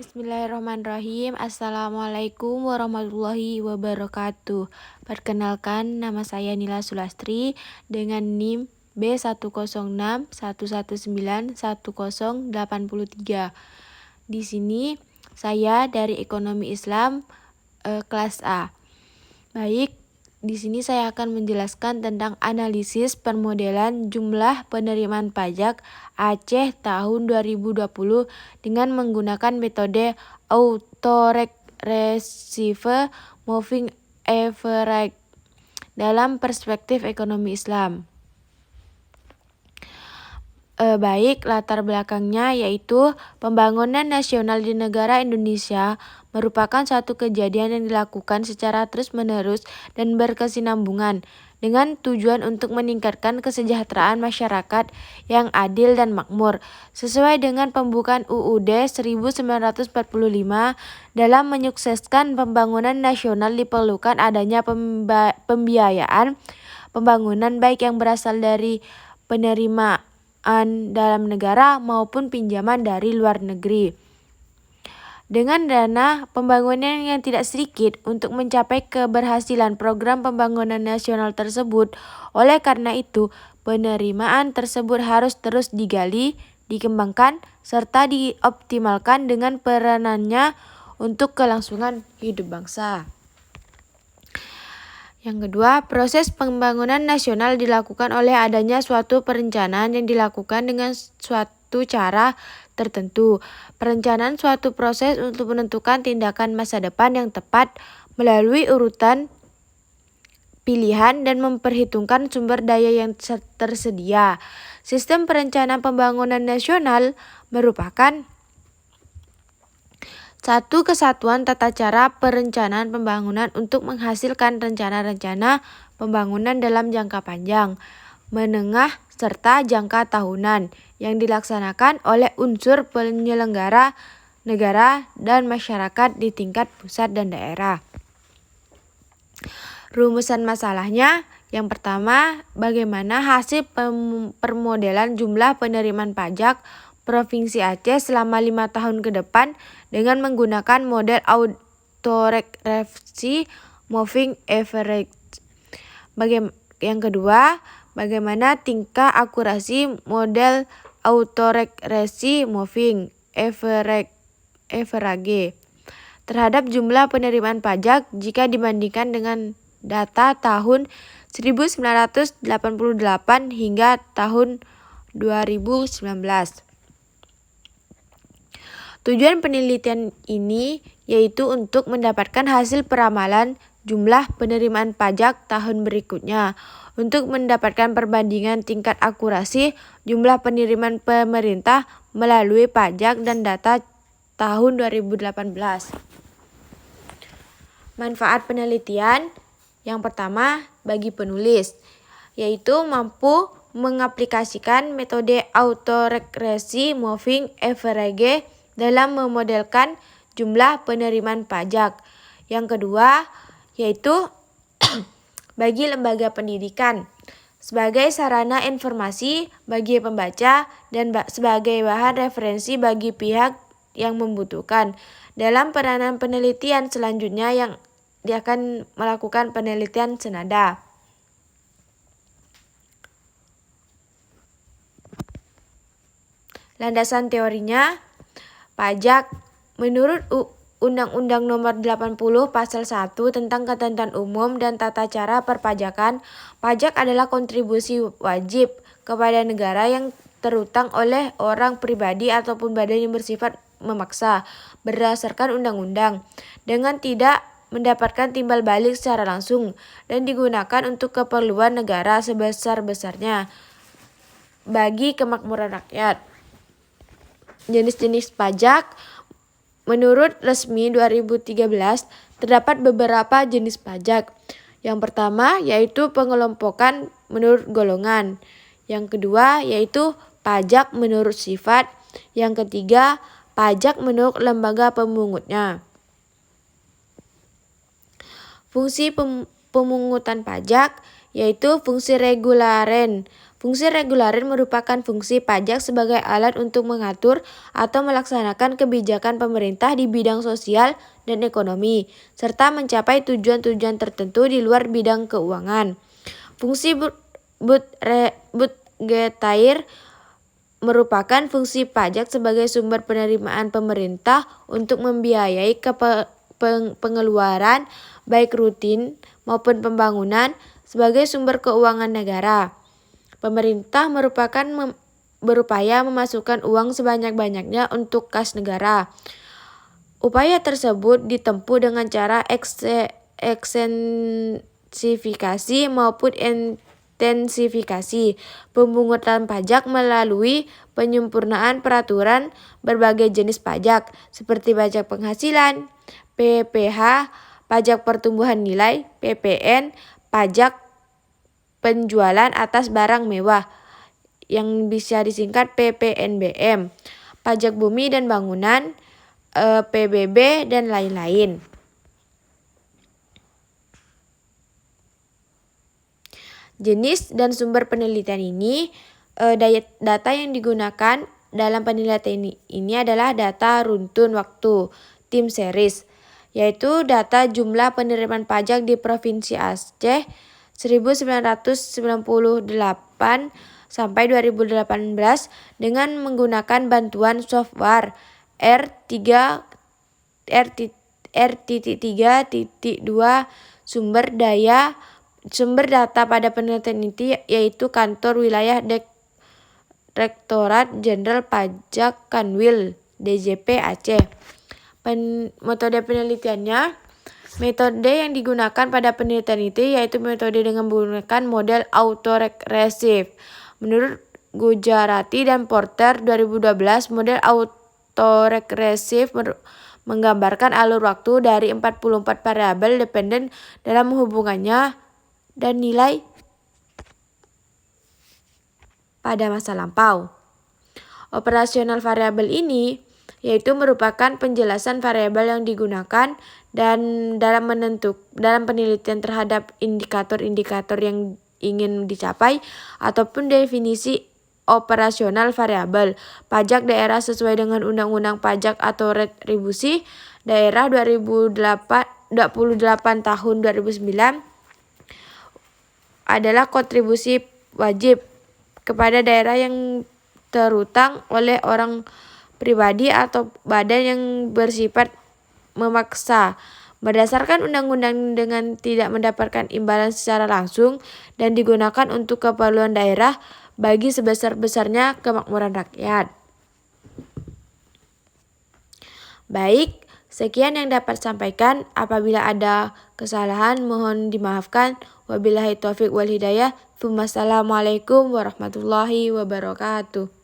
Bismillahirrahmanirrahim. Assalamualaikum warahmatullahi wabarakatuh. Perkenalkan, nama saya Nila Sulastri dengan NIM B10611911083. Di sini saya dari Ekonomi Islam kelas A. Baik, di sini saya akan menjelaskan tentang analisis permodelan jumlah penerimaan pajak Aceh tahun 2020 dengan menggunakan metode autoregressive moving average dalam perspektif ekonomi Islam. Baik, latar belakangnya yaitu pembangunan nasional di negara Indonesia merupakan suatu kejadian yang dilakukan secara terus-menerus dan berkesinambungan dengan tujuan untuk meningkatkan kesejahteraan masyarakat yang adil dan makmur. Sesuai dengan pembukaan UUD 1945, dalam menyukseskan pembangunan nasional diperlukan adanya pembiayaan pembangunan baik yang berasal dari penerimaan dalam negara maupun pinjaman dari luar negeri. Dengan dana pembangunan yang tidak sedikit untuk mencapai keberhasilan program pembangunan nasional tersebut, oleh karena itu penerimaan tersebut harus terus digali, dikembangkan, serta dioptimalkan dengan peranannya untuk kelangsungan hidup bangsa. Yang kedua, proses pembangunan nasional dilakukan oleh adanya suatu perencanaan yang dilakukan dengan suatu cara tertentu. Perencanaan suatu proses untuk menentukan tindakan masa depan yang tepat melalui urutan pilihan dan memperhitungkan sumber daya yang tersedia. Sistem perencanaan pembangunan nasional merupakan satu kesatuan tata cara perencanaan pembangunan untuk menghasilkan rencana-rencana pembangunan dalam jangka panjang, menengah, serta jangka tahunan yang dilaksanakan oleh unsur penyelenggara negara dan masyarakat di tingkat pusat dan daerah. Rumusan masalahnya, yang pertama, bagaimana hasil permodelan jumlah penerimaan pajak Provinsi Aceh selama 5 tahun ke depan dengan menggunakan model autoregressive moving average. Yang kedua, bagaimana tingkat akurasi model autoregressive moving average terhadap jumlah penerimaan pajak jika dibandingkan dengan data tahun 1988 hingga tahun 2019. Tujuan penelitian ini yaitu untuk mendapatkan hasil peramalan jumlah penerimaan pajak tahun berikutnya untuk mendapatkan perbandingan tingkat akurasi jumlah penerimaan pemerintah melalui pajak dan data tahun 2018. Manfaat penelitian yang pertama bagi penulis, yaitu mampu mengaplikasikan metode autoregressive moving average dalam memodelkan jumlah penerimaan pajak. Yang kedua, yaitu bagi lembaga pendidikan sebagai sarana informasi bagi pembaca dan sebagai bahan referensi bagi pihak yang membutuhkan dalam peranan penelitian selanjutnya yang dia akan melakukan penelitian senada. Landasan teorinya, pajak menurut Undang-Undang Nomor 80 Pasal 1 tentang Ketentuan Umum dan Tata Cara Perpajakan, pajak adalah kontribusi wajib kepada negara yang terutang oleh orang pribadi ataupun badan yang bersifat memaksa berdasarkan undang-undang dengan tidak mendapatkan timbal balik secara langsung dan digunakan untuk keperluan negara sebesar-besarnya bagi kemakmuran rakyat. Jenis-jenis pajak menurut resmi 2013 terdapat beberapa jenis pajak. Yang pertama yaitu pengelompokan menurut golongan. Yang kedua yaitu pajak menurut sifat. Yang ketiga pajak menurut lembaga pemungutnya. Fungsi pemungutan pajak yaitu fungsi regularen Fungsi regularin merupakan fungsi pajak sebagai alat untuk mengatur atau melaksanakan kebijakan pemerintah di bidang sosial dan ekonomi, serta mencapai tujuan-tujuan tertentu di luar bidang keuangan. Fungsi budgetair merupakan fungsi pajak sebagai sumber penerimaan pemerintah untuk membiayai pengeluaran baik rutin maupun pembangunan sebagai sumber keuangan negara. Pemerintah berupaya memasukkan uang sebanyak-banyaknya untuk kas negara. Upaya tersebut ditempuh dengan cara ekstensifikasi maupun intensifikasi pemungutan pajak melalui penyempurnaan peraturan berbagai jenis pajak seperti pajak penghasilan, PPh, pajak pertumbuhan nilai, PPN, pajak penjualan atas barang mewah yang bisa disingkat PPNBM, pajak bumi dan bangunan, PBB, dan lain-lain. Jenis dan sumber penelitian ini, data yang digunakan dalam penelitian ini adalah data runtun waktu, time series, yaitu data jumlah penerimaan pajak di Provinsi Aceh 1998 sampai 2018 dengan menggunakan bantuan software R3 R.3.2 sumber data pada penelitian itu yaitu Kantor Wilayah Direktorat Jenderal Pajak Kanwil DJP Aceh. Metode penelitiannya, metode yang digunakan pada penelitian itu yaitu metode dengan menggunakan model autoregresif. Menurut Gujarati dan Porter 2012, model autoregresif menggambarkan alur waktu dari 44 variabel dependen dalam hubungannya dan nilai pada masa lampau. Operasional variabel ini yaitu merupakan penjelasan variabel yang digunakan dan dalam penelitian terhadap indikator-indikator yang ingin dicapai ataupun definisi operasional variabel pajak daerah sesuai dengan Undang-Undang Pajak atau Retribusi Daerah 28 tahun 2009 adalah kontribusi wajib kepada daerah yang terutang oleh orang pribadi atau badan yang bersifat memaksa berdasarkan undang-undang dengan tidak mendapatkan imbalan secara langsung dan digunakan untuk keperluan daerah bagi sebesar-besarnya kemakmuran rakyat. Baik, sekian yang dapat sampaikan. Apabila ada kesalahan mohon dimaafkan. Wabillahi taufiq wal hidayah. Wassalamualaikum warahmatullahi wabarakatuh.